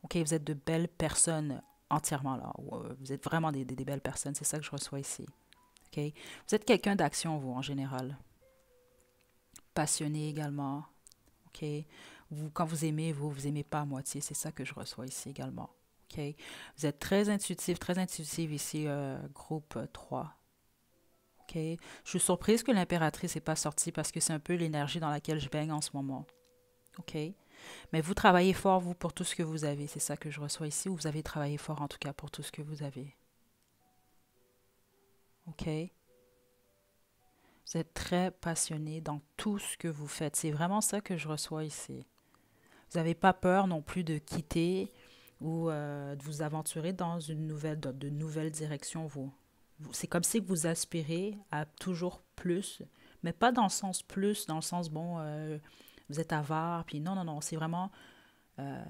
OK, vous êtes de belles personnes entièrement là. Vous êtes vraiment des belles personnes, c'est ça que je reçois ici. OK? Vous êtes quelqu'un d'action, vous, en général. Passionné également. OK? Vous, quand vous aimez, vous aimez pas à moitié. C'est ça que je reçois ici également. OK? Vous êtes très intuitif ici, groupe 3. OK? Je suis surprise que l'impératrice n'est pas sortie parce que c'est un peu l'énergie dans laquelle je baigne en ce moment. OK? Mais vous travaillez fort, vous, pour tout ce que vous avez. C'est ça que je reçois ici. Ou vous avez travaillé fort, en tout cas, pour tout ce que vous avez. OK? Vous êtes très passionné dans tout ce que vous faites. C'est vraiment ça que je reçois ici. Vous n'avez pas peur non plus de quitter ou de vous aventurer dans de nouvelles directions. C'est comme si vous aspirez à toujours plus, mais pas dans le sens plus, dans le sens, bon, vous êtes avare, puis non, non, non, c'est vraiment, euh,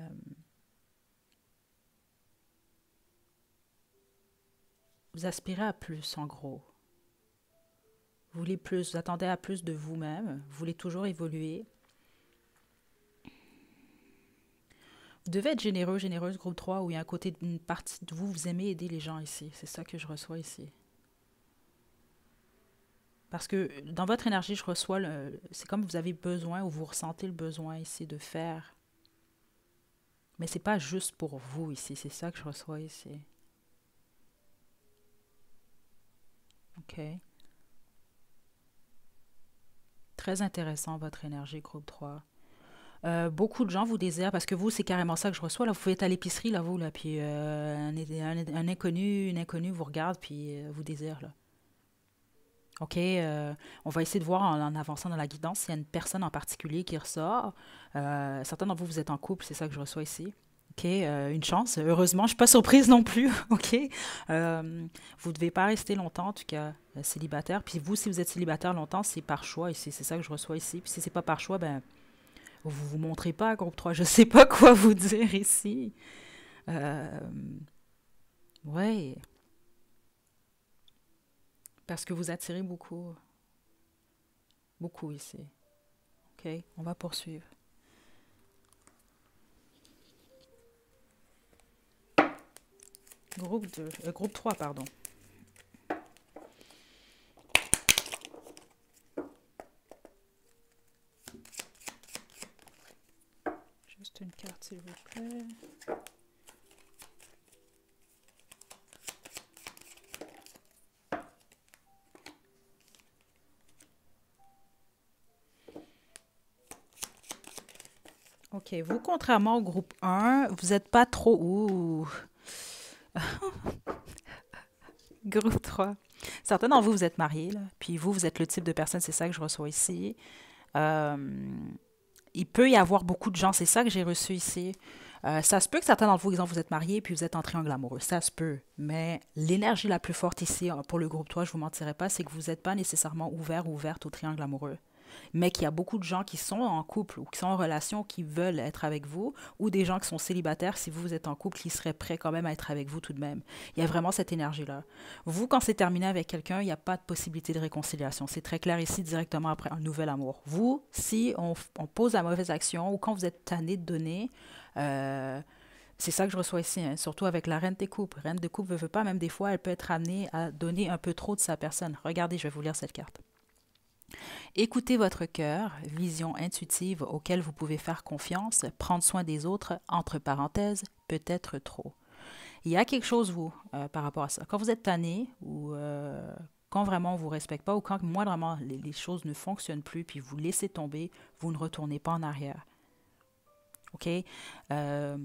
vous aspirez à plus, en gros. Vous voulez plus, vous attendez à plus de vous-même, vous voulez toujours évoluer. Vous devez être généreux, généreuse, groupe 3 où il y a un côté, une partie de vous, vous aimez aider les gens ici. C'est ça que je reçois ici. Parce que dans votre énergie, je reçois c'est comme vous avez besoin ou vous ressentez le besoin ici de faire. Mais c'est pas juste pour vous ici, c'est ça que je reçois ici. OK? Très intéressant votre énergie, groupe 3. Beaucoup de gens vous désirent parce que vous, c'est carrément ça que je reçois. Là, vous pouvez être à l'épicerie, là, vous, là, puis un inconnu, une inconnue vous regarde, puis vous désire, là. OK, on va essayer de voir en avançant dans la guidance s'il y a une personne en particulier qui ressort. Certains d'entre vous, vous êtes en couple, c'est ça que je reçois ici. OK, une chance. Heureusement, je ne suis pas surprise non plus. OK. Vous ne devez pas rester longtemps, en tout cas, célibataire. Puis vous, si vous êtes célibataire longtemps, c'est par choix ici. C'est ça que je reçois ici. Puis si c'est pas par choix, ben, vous vous montrez pas, groupe 3. Je ne sais pas quoi vous dire ici. Euh, ouais, parce que vous attirez beaucoup, beaucoup ici. OK, on va poursuivre. Groupe 2, groupe 3, pardon. Juste une carte, s'il vous plaît. OK, vous, contrairement au groupe 1, vous n'êtes pas trop... Ouh, groupe 3. Certains d'entre vous, vous êtes mariés, là. Puis vous, vous êtes le type de personne, c'est ça que je reçois ici. Euh, il peut y avoir beaucoup de gens, c'est ça que j'ai reçu ici. Ça se peut que certains d'entre vous, exemple, vous êtes mariés puis vous êtes en triangle amoureux. Ça se peut. Mais l'énergie la plus forte ici, pour le groupe 3, je ne vous mentirai pas, c'est que vous n'êtes pas nécessairement ouvert ou ouverte au triangle amoureux. mais qu'il y a beaucoup de gens qui sont en couple ou qui sont en relation qui veulent être avec vous, ou des gens qui sont célibataires, si vous êtes en couple, qui seraient prêts quand même à être avec vous tout de même. Il y a vraiment cette énergie-là. Vous, quand c'est terminé avec quelqu'un, il n'y a pas de possibilité de réconciliation. C'est très clair ici, directement après un nouvel amour. Vous, si on pose la mauvaise action ou quand vous êtes tanné de donner, euh, c'est ça que je reçois ici, hein, surtout avec la reine des coupes. Reine de coupe ne veut pas, même des fois, elle peut être amenée à donner un peu trop de sa personne. Regardez, je vais vous lire cette carte. Écoutez votre cœur, vision intuitive auquel vous pouvez faire confiance, prendre soin des autres, entre parenthèses, peut-être trop. Il y a quelque chose, vous, par rapport à ça. Quand vous êtes tanné ou quand vraiment on ne vous respecte pas ou quand moindrement les choses ne fonctionnent plus puis vous laissez tomber, vous ne retournez pas en arrière. OK? Euh,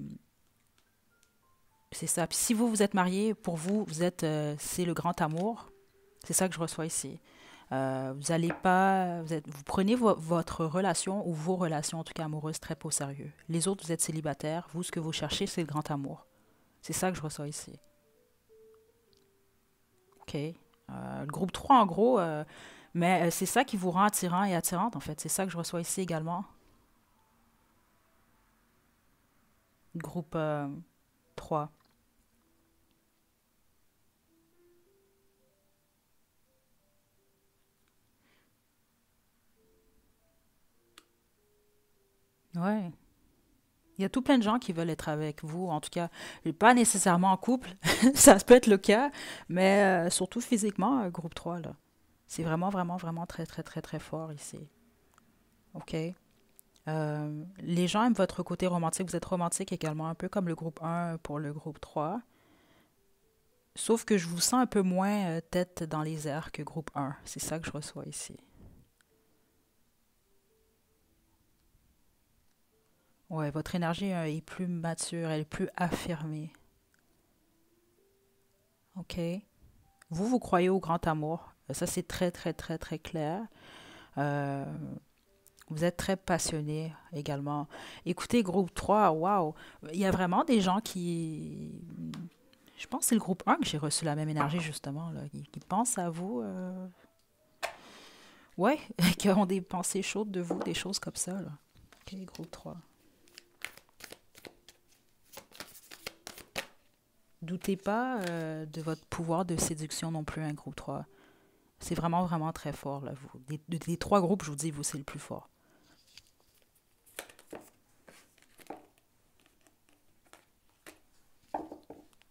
c'est ça. Puis si vous vous êtes marié, pour vous, vous êtes, c'est le grand amour. C'est ça que je reçois ici. Vous allez pas, vous prenez votre relation ou vos relations, en tout cas amoureuses, très au sérieux. Les autres, vous êtes célibataires. Vous, ce que vous cherchez, c'est le grand amour. C'est ça que je reçois ici. OK. Le groupe 3 en gros, mais c'est ça qui vous rend attirant et attirante, en fait. C'est ça que je reçois ici également. Groupe 3. Ouais. Il y a tout plein de gens qui veulent être avec vous, en tout cas, pas nécessairement en couple, ça peut être le cas, mais surtout physiquement, groupe 3 là. C'est vraiment, vraiment, vraiment très, très, très, très fort ici. OK? Les gens aiment votre côté romantique. Vous êtes romantique également, un peu comme le groupe 1 pour le groupe 3. Sauf que je vous sens un peu moins tête dans les airs que groupe 1. C'est ça que je reçois ici. Ouais, votre énergie est plus mature, elle est plus affirmée. OK? Vous, vous croyez au grand amour. Ça, c'est très, très, très, très clair. Euh, Vous êtes très passionné également. Écoutez, groupe 3, waouh! Il y a vraiment des gens qui... Je pense que c'est le groupe 1 que j'ai reçu la même énergie, justement, là, qui pensent à vous. Ouais, qui ont des pensées chaudes de vous, des choses comme ça, là. OK, groupe 3. Doutez pas de votre pouvoir de séduction non plus, un groupe 3. C'est vraiment, vraiment très fort, là, vous. Des trois groupes, je vous dis, vous, c'est le plus fort.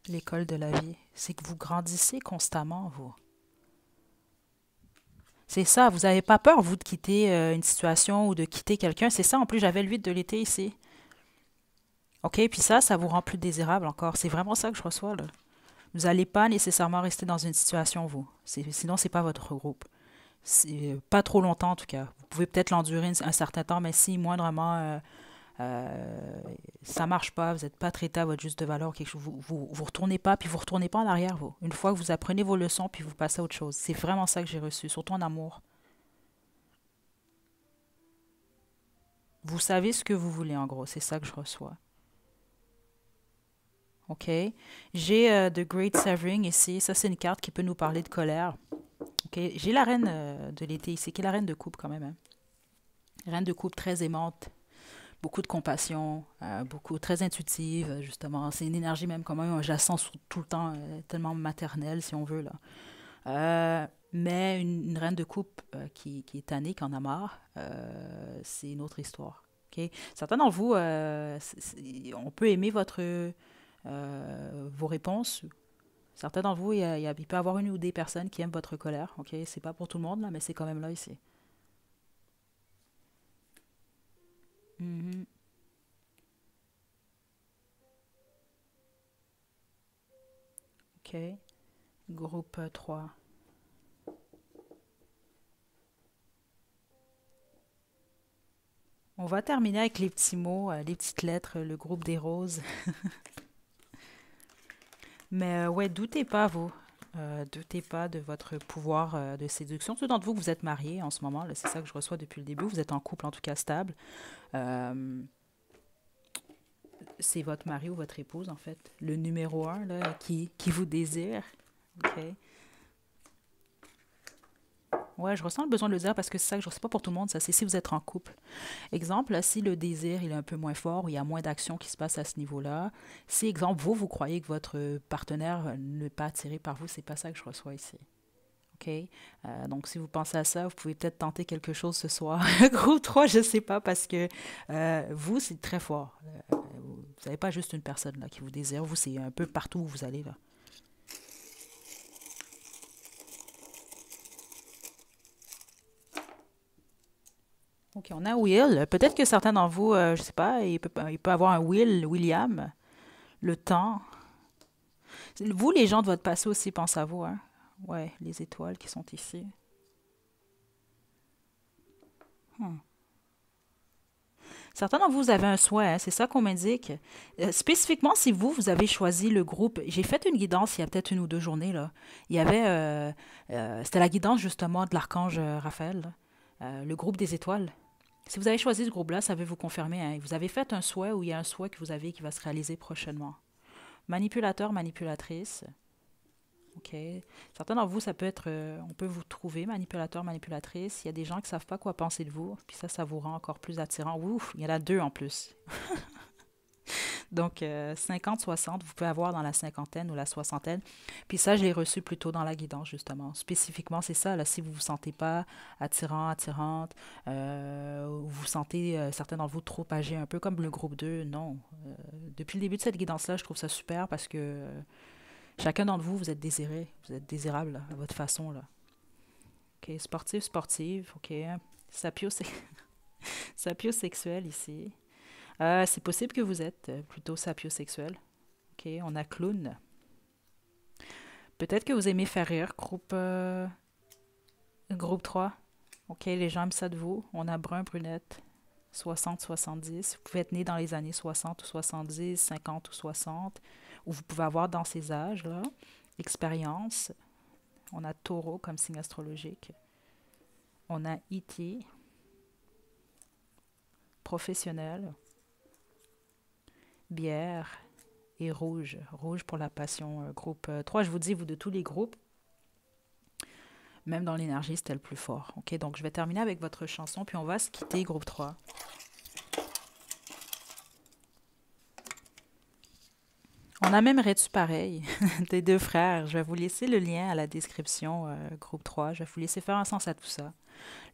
L'école de la vie, c'est que vous grandissez constamment, vous. C'est ça, vous n'avez pas peur, vous, de quitter une situation ou de quitter quelqu'un. C'est ça, en plus, j'avais l'huile de l'été ici. OK, puis ça vous rend plus désirable encore. C'est vraiment ça que je reçois, là. Vous n'allez pas nécessairement rester dans une situation, vous. Sinon, c'est pas votre groupe. C'est pas trop longtemps, en tout cas. Vous pouvez peut-être l'endurer un certain temps, mais si moindrement ça marche pas, vous n'êtes pas traité à votre juste valeur, quelque chose, vous retournez pas, puis vous retournez pas en arrière, vous. Une fois que vous apprenez vos leçons, puis vous passez à autre chose. C'est vraiment ça que j'ai reçu, surtout en amour. Vous savez ce que vous voulez, en gros. C'est ça que je reçois. OK? J'ai The Great Severing ici. Ça, c'est une carte qui peut nous parler de colère. OK? J'ai la reine de l'été ici, qui est la reine de coupe quand même, hein. Reine de coupe très aimante, beaucoup de compassion, beaucoup très intuitive, justement. C'est une énergie même quand même, je la sens tout le temps, tellement maternelle, si on veut, là. Mais une reine de coupe qui est tannée, qui en a marre, c'est une autre histoire. OK? Certains d'entre vous, on peut aimer vos réponses. Certains d'entre vous, il peut y avoir une ou des personnes qui aiment votre colère. OK? C'est pas pour tout le monde, là, mais c'est quand même là ici. Mhm. OK. Groupe 3. On va terminer avec les petits mots, les petites lettres, le groupe des roses. Mais ouais, doutez pas, vous. Doutez pas de votre pouvoir de séduction. Ceux d'entre vous que vous êtes mariés en ce moment, là, c'est ça que je reçois depuis le début. Vous êtes en couple, en tout cas stable. Euh, c'est votre mari ou votre épouse, en fait. Le numéro un, là, qui vous désire. OK? Ouais, je ressens le besoin de le dire parce que c'est ça que je ne sais pas pour tout le monde, ça, c'est si vous êtes en couple. Exemple, là, si le désir il est un peu moins fort, ou il y a moins d'action qui se passe à ce niveau-là, si, exemple, vous croyez que votre partenaire n'est pas attiré par vous, c'est pas ça que je reçois ici. OK? Donc, si vous pensez à ça, vous pouvez peut-être tenter quelque chose ce soir. Groupe 3, je ne sais pas, parce que vous, c'est très fort. Vous n'avez pas juste une personne là, qui vous désire. Vous, c'est un peu partout où vous allez. Là. OK, on a Will. Peut-être que certains d'entre vous, je ne sais pas, il peut avoir un Will, William, le temps. Vous, les gens de votre passé aussi, pensez à vous. Hein? Ouais, les étoiles qui sont ici. Hmm. Certains d'entre vous avez un souhait, hein, c'est ça qu'on m'indique. Spécifiquement, si vous avez choisi le groupe, j'ai fait une guidance il y a peut-être une ou deux journées, là. Il y avait, c'était la guidance justement de l'archange Raphaël, là. Le groupe des étoiles. Si vous avez choisi ce groupe-là, ça veut vous confirmer, hein, vous avez fait un souhait ou il y a un souhait que vous avez qui va se réaliser prochainement. Manipulateur, manipulatrice. OK. Certains d'entre vous, ça peut être, on peut vous trouver manipulateur, manipulatrice. Il y a des gens qui ne savent pas quoi penser de vous, puis ça vous rend encore plus attirant. Ouf, il y en a deux en plus. Donc, 50-60, vous pouvez avoir dans la cinquantaine ou la soixantaine. Puis ça, je l'ai reçu plutôt dans la guidance, justement. Spécifiquement, c'est ça, là, si vous ne vous sentez pas attirant, attirante, ou vous sentez, certains d'entre vous, trop âgés, un peu comme le groupe 2, non. Depuis le début de cette guidance-là, je trouve ça super parce que chacun d'entre vous, vous êtes désiré, vous êtes désirable là, à votre façon. Là. OK, sportif, sportive, OK. Sapio, sapiosexuel ici. C'est possible que vous êtes plutôt sapiosexuel. OK, on a clown. Peut-être que vous aimez faire rire, groupe 3. OK, les gens aiment ça de vous. On a brun, brunette, 60-70. Vous pouvez être né dans les années 60 ou 70, 50 ou 60, ou vous pouvez avoir dans ces âges-là. Expérience. On a taureau comme signe astrologique. On a IT, professionnel, bière et rouge. Rouge pour la passion. Groupe 3, je vous dis, vous de tous les groupes, même dans l'énergie, c'était le plus fort. OK, donc je vais terminer avec votre chanson, puis on va se quitter, groupe 3. On a même reçu pareil, des deux frères. Je vais vous laisser le lien à la description, groupe 3. Je vais vous laisser faire un sens à tout ça.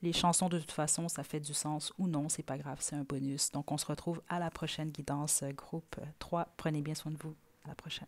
Les chansons, de toute façon, ça fait du sens ou non, c'est pas grave, c'est un bonus. Donc, on se retrouve à la prochaine guidance, groupe 3. Prenez bien soin de vous. À la prochaine.